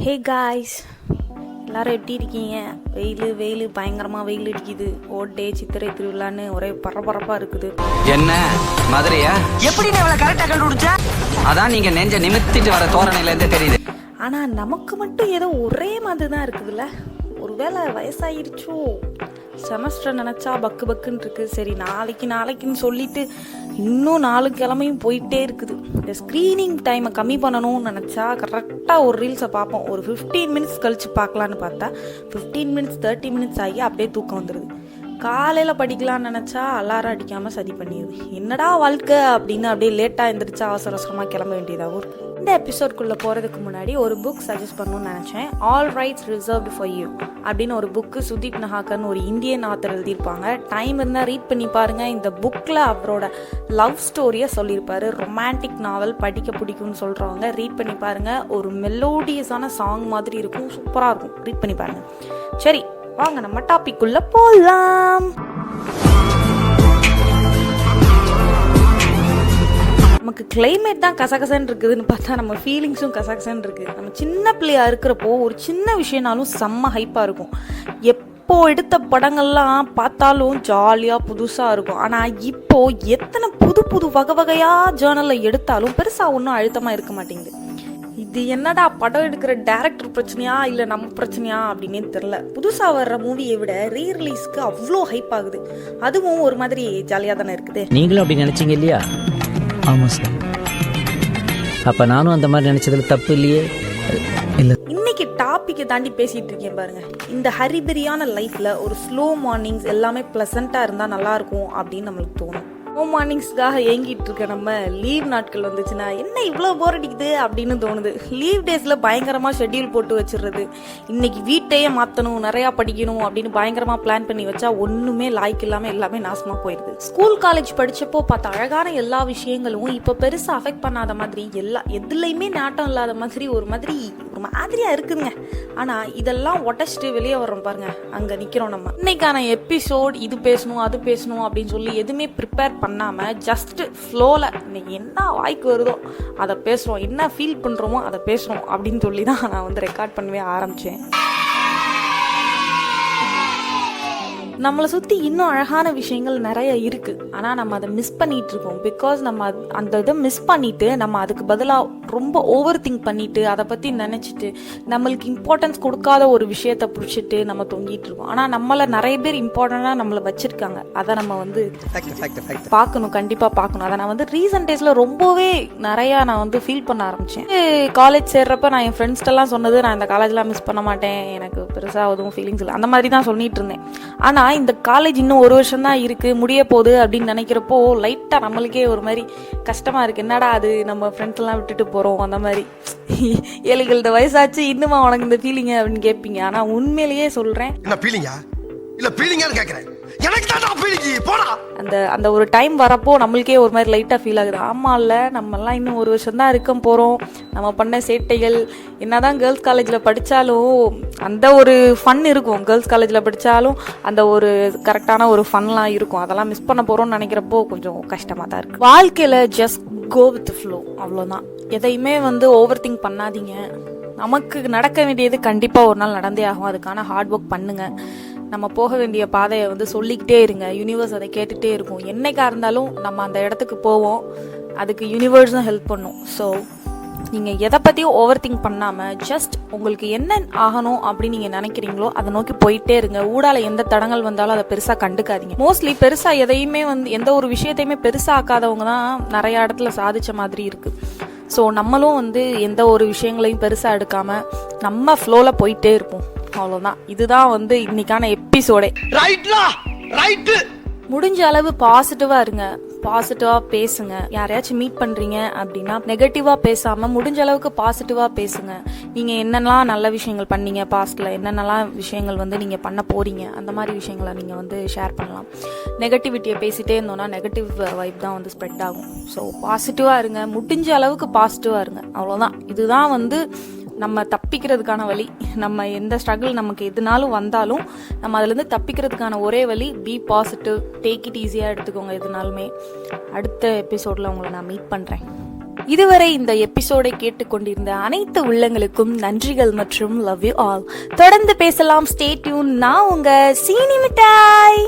Hey guys, எல்லோரும் எப்படி இருக்கீங்க? வெயில் பயங்கரமாக வெயில் அடிக்குது. ஓட்டே சித்திரை திருவிழான்னு ஒரே பரபரப்பாக இருக்குது. என்ன மதுரையா? எப்படி கரெக்டாக கண்டுபிடிச்சா? அதான் நீங்க நெஞ்ச நிமித்திட்டு வர தோரணையில இருந்து தெரியுது. ஆனால் நமக்கு மட்டும் ஏதோ ஒரே மாதிரி தான் இருக்குதுல்ல. ஒருவேளை வயசாயிருச்சோ? செமஸ்டர் நினச்சா பக்கு பக்குன்னு இருக்கு. சரி, நாளைக்குன்னு சொல்லிட்டு இன்னும் 4 கிழமையும் போயிட்டே இருக்குது. இந்த ஸ்க்ரீனிங் டைமை கம்மி பண்ணணும்னு நினச்சா கரெக்டாக ஒரு ரீல்ஸை பார்ப்போம். ஒரு 15 மினிட்ஸ் கழித்து பார்க்கலான்னு பார்த்தா 15 மினிட்ஸ் 30 மினிட்ஸ் ஆகி அப்படியே தூக்கம் வந்துடுது. காலையில் படிக்கலான்னு நினச்சா அலாரம் அடிக்காமல் சதி பண்ணிடுது. என்னடா வாழ்க்கை அப்படின்னு அப்படியே லேட்டாக எழுந்திரிச்சா அவசர அவசரமாக கிளம்ப வேண்டியதாகவும் இருக்குது. இந்த எபிசோட்குள்ளே போகிறதுக்கு முன்னாடி ஒரு புக் சஜஸ்ட் பண்ணணும்னு நினச்சேன். All rights reserved for you அப்படின்னு ஒரு புக்கு சுதீப் நஹாக்கர்னு ஒரு இந்தியன் ஆத்தர் எழுதியிருப்பாங்க. டைம் இருந்தால் ரீட் பண்ணி பாருங்கள். இந்த புக்கில் அவரோட லவ் ஸ்டோரியை சொல்லியிருப்பாரு. ரொமான்டிக் நாவல் படிக்க பிடிக்கும்னு சொல்கிறவங்க ரீட் பண்ணி பாருங்கள். ஒரு மெலோடியஸான சாங் மாதிரி இருக்கும், சூப்பராக இருக்கும். ரீட் பண்ணி பாருங்கள். சரி, வாங்க நம்ம டாபிக் உள்ள போலாம். நமக்கு கிளைமேட் தான் கசகசன்னு இருக்குதுன்னு பார்த்தா நம்ம ஃபீலிங்ஸும் கசகசன்னு இருக்குது. நம்ம சின்ன பிள்ளையா இருக்கிறப்போ ஒரு சின்ன விஷயம்னாலும் செம்ம ஹைப்பாக இருக்கும். எப்போ எடுத்த படங்கள்லாம் பார்த்தாலும் ஜாலியாக புதுசாக இருக்கும். ஆனால் இப்போ எத்தனை புது வகையாக ஜேர்னலில் எடுத்தாலும் பெருசாக ஒன்றும் அழுத்தமாக இருக்க மாட்டேங்குது. இது என்னடா படம் எடுக்கிற டைரக்டர் பிரச்சனையா இல்லை நம்ம பிரச்சனையா அப்படின்னே தெரில. புதுசாக வர்ற மூவியை விட ரீரிலீஸ்க்கு அவ்வளோ ஹைப் ஆகுது. அதுவும் ஒரு மாதிரி ஜாலியாக தானே இருக்குது. நீங்களும் அப்படி நினைச்சீங்க இல்லையா? ஆமாம் சார். அப்போ நானும் அந்த மாதிரி நினைச்சதுல தப்பு இல்லையே. இல்லை, இன்னைக்கு டாப்பிக்கை தாண்டி பேசிட்டு இருக்கேன் பாருங்க. இந்த ஹரிபரியான லைஃப்ல ஒரு ஸ்லோ மார்னிங்ஸ் எல்லாமே பிளசண்டா இருந்தா நல்லா இருக்கும் அப்படின்னு நம்மளுக்கு தோணும். ஸ்லோ மார்னிங்ஸ்க்காக ஏங்கிட்டு இருக்க நம்ம லீவ் நாட்கள் வந்துச்சுன்னா என்ன இவ்வளோ போர் அடிக்குது அப்படின்னு தோணுது. லீவ் டேஸ்ல பயங்கரமா ஷெட்யூல் போட்டு வச்சிடுறது. இன்னைக்கு வீட்டையே மாற்றணும், நிறையா படிக்கணும் அப்படின்னு பயங்கரமா பிளான் பண்ணி வச்சா ஒன்றுமே லாய்க்கு இல்லாமல் எல்லாமே நாசமா போயிடுது. ஸ்கூல் காலேஜ் படிச்சப்போ பார்த்த அழகான எல்லா விஷயங்களும் இப்போ பெருசாக அஃபெக்ட் பண்ணாத மாதிரி, எதுலையுமே நாட்டம் இல்லாத மாதிரி ஒரு மாதிரியா இருக்குதுங்க. ஆனால் இதெல்லாம் உடச்சிட்டு வெளியே வர்றோம் பாருங்க, அங்கே நிற்கிறோம் நம்ம. இன்னைக்கான எபிசோட் இது பேசணும் அது பேசணும் அப்படின்னு சொல்லி எதுவுமே ப்ரிப்பேர் பண்ணாம ஜஸ்ட் ஃப்ளோல இன்னைக்கு என்ன வாய்க்கு வருதோ அதை பேசுறோம், என்ன ஃபீல் பண்றோமோ அதை பேசுறோம் அப்படின்னு சொல்லி தான் நான் வந்து ரெக்கார்ட் பண்ணவே ஆரம்பிச்சேன். நம்மளை சுற்றி இன்னும் அழகான விஷயங்கள் நிறைய இருக்குது. ஆனால் நம்ம அதை மிஸ் பண்ணிகிட்டு இருக்கோம். பிகாஸ் நம்ம அந்த இதை மிஸ் பண்ணிவிட்டு நம்ம அதுக்கு பதிலாக ரொம்ப ஓவர் திங்க் பண்ணிவிட்டு அதை பற்றி நினச்சிட்டு நம்மளுக்கு இம்பார்ட்டன்ஸ் கொடுக்காத ஒரு விஷயத்தை பிடிச்சிட்டு நம்ம தொங்கிட்டு இருக்கோம். ஆனால் நம்மளை நிறைய பேர் இம்பார்ட்டண்ட்டாக நம்மளை வச்சுருக்காங்க. அதை நம்ம வந்து பார்க்கணும், கண்டிப்பாக பார்க்கணும். அதை நான் வந்து ரீசன்ட் டேஸில் ரொம்பவே நிறையா நான் வந்து ஃபீல் பண்ண ஆரம்பித்தேன். காலேஜ் சேர்றப்ப நான் என் ஃப்ரெண்ட்ஸ்டெல்லாம் சொன்னது, நான் இந்த காலேஜ்லாம் மிஸ் பண்ண மாட்டேன், எனக்கு பெருசாக எதுவும் ஃபீலிங்ஸ் இல்லை, அந்த மாதிரி தான் சொல்லிட்டு இருந்தேன். ஆனால் இந்த காலேஜ் இன்னும் 1 வருஷம் தான் இருக்கு, முடிய போகுது அப்படின்னு நினைக்கிறப்போ லைட்டா நம்மளுக்கே ஒரு மாதிரி கஷ்டமா இருக்கு. என்னடா அது, நம்ம ஃப்ரெண்ட்ஸ் எல்லாம் விட்டுட்டு போறோம் அந்த மாதிரி. 7 வயசாச்சு இன்னுமா உனக்கு இந்த ஃபீலிங் அப்படின்னு கேட்பீங்க. ஆனா உண்மையிலேயே சொல்றேன், அந்த ஒரு டைம் வரப்போ நம்மளுக்கே ஒரு மாதிரி லைட்டா ஃபீல் ஆகுது. ஆமா இல்ல, நம்ம எல்லாம் இன்னும் 1 வருஷம் தான் இருக்க போறோம். நம்ம பண்ண சேட்டைகள் என்னதான் கேர்ள்ஸ் காலேஜ்ல படிச்சாலும் அந்த ஒரு ஃபன் இருக்கும். கேர்ள்ஸ் காலேஜ்ல படிச்சாலும் அந்த ஒரு கரெக்டான ஒரு ஃபன்லாம் இருக்கும். அதெல்லாம் மிஸ் பண்ண போறோம்னு நினைக்கிறப்போ கொஞ்சம் கஷ்டமா தான் இருக்கு. வாழ்க்கையில ஜஸ்ட் கோ வித் ஃப்ளோ, அவ்வளோதான். எதையுமே வந்து ஓவர் திங்க் பண்ணாதீங்க. நமக்கு நடக்க வேண்டியது கண்டிப்பா ஒரு நாள் நடந்தே ஆகும். அதுக்கான ஹார்ட் ஒர்க் பண்ணுங்க. நம்ம போக வேண்டிய பாதையை வந்து சொல்லிக்கிட்டே இருங்க. யூனிவர்ஸ் அதை கேட்டுகிட்டே இருக்கும். என்னைக்கா இருந்தாலும் நம்ம அந்த இடத்துக்கு போவோம். அதுக்கு யூனிவர்ஸும் ஹெல்ப் பண்ணும். ஸோ நீங்கள் எதை பற்றியும் ஓவர் திங்க் பண்ணாமல் ஜஸ்ட் உங்களுக்கு என்ன ஆகணும் அப்படின்னு நீங்கள் நினைக்கிறீங்களோ அதை நோக்கி போயிட்டே இருங்க. ஊடால எந்த தடங்கள் வந்தாலும் அதை பெருசாக கண்டுக்காதீங்க. மோஸ்ட்லி பெருசாக எதையுமே வந்து எந்த ஒரு விஷயத்தையுமே பெருசாக ஆக்காதவங்க தான் நிறைய இடத்துல சாதிச்ச மாதிரி இருக்குது. ஸோ நம்மளும் வந்து எந்த ஒரு விஷயங்களையும் பெருசாக எடுக்காமல் நம்ம ஃப்ளோவில் போயிட்டே இருப்போம். அவ்வளோதான். இதுதான் வந்து இன்னைக்கான எபிசோடே. முடிஞ்ச அளவு பாசிட்டிவா இருங்க, பாசிட்டிவா பேசுங்க. யாரையாச்சும் மீட் பண்றீங்க அப்படின்னா நெகட்டிவா பேசாம முடிஞ்ச அளவுக்கு பாசிட்டிவா பேசுங்க. நீங்க என்னென்னலாம் நல்ல விஷயங்கள் பண்ணீங்க பாஸ்ட்ல, என்னென்னலாம் விஷயங்கள் வந்து நீங்க பண்ண போறீங்க, அந்த மாதிரி விஷயங்களை நீங்க வந்து ஷேர் பண்ணலாம். நெகட்டிவிட்டியை பேசிட்டே இருந்தோம்னா நெகட்டிவ் வைப் தான் வந்து ஸ்ப்ரெட் ஆகும். ஸோ பாசிட்டிவா இருங்க, முடிஞ்ச அளவுக்கு பாசிட்டிவா இருங்க. அவ்வளோதான். இதுதான் வந்து நம்ம தப்பிக்கிறதுக்கான வழி. நம்ம எந்த ஸ்ட்ரகிள் நமக்கு எதுனாலும் வந்தாலும் நம்ம அதுலேருந்து தப்பிக்கிறதுக்கான ஒரே வழி பி பாசிட்டிவ், டேக் இட் ஈஸியாக எடுத்துக்கோங்க எதுனாலுமே. அடுத்த எபிசோடில் உங்களை நான் மீட் பண்ணுறேன். இதுவரை இந்த எபிசோடை கேட்டுக்கொண்டிருந்த அனைத்து உள்ளங்களுக்கும் நன்றிகள் மற்றும் லவ் யூ ஆல். தொடர்ந்து பேசலாம். Stay tune. நான் உங்க சீனி மிட்டாய்.